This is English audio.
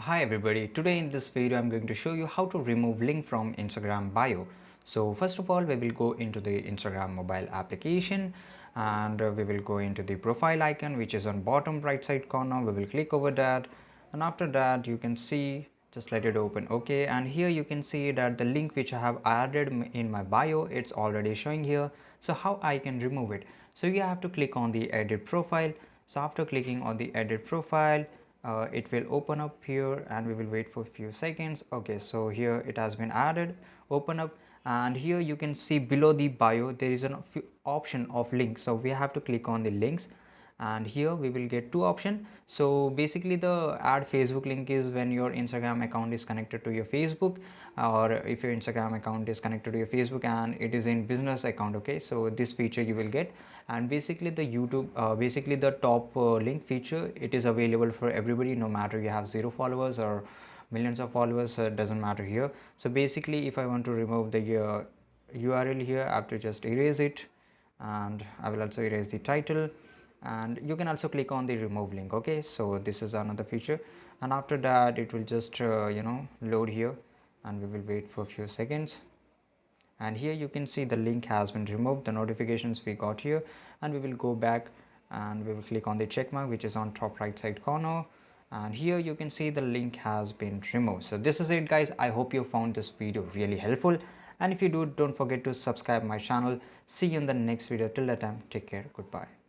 Hi everybody, today in this video I'm going to show you how to remove link from Instagram bio. So first of all we will go into the Instagram mobile application and we will go into the profile icon which is on bottom right side corner. We will click over that and after that you can see, just let it open. Okay, and here you can see that the link which I have added in my bio, it's already showing here. So how I can remove it? So you have to click on the edit profile. So after clicking on the edit profile, it will open up here and we will wait for a few seconds. Okay, so here it has been added, open up, and here you can see below the bio there is an option of links. So we have to click on the links and here we will get two options. So basically the add Facebook link is when your Instagram account is connected to your Facebook, or if your Instagram account is connected to your Facebook and it is in business account. Okay, so this feature you will get. And basically the YouTube basically the top link feature, it is available for everybody, no matter you have 0 followers or millions of followers, doesn't matter here. So basically if I want to remove the URL here, I have to just erase it, and I will also erase the title, and you can also click on the remove link. Okay, so this is another feature, and after that it will just load here and we will wait for a few seconds. And here you can see the link has been removed, the notifications we got here, and we will go back and we will click on the check mark which is on top right side corner, and here you can see the link has been removed. So this is it guys, I hope you found this video really helpful, and if you do, don't forget to subscribe my channel. See you in the next video. Till that time, take care, goodbye.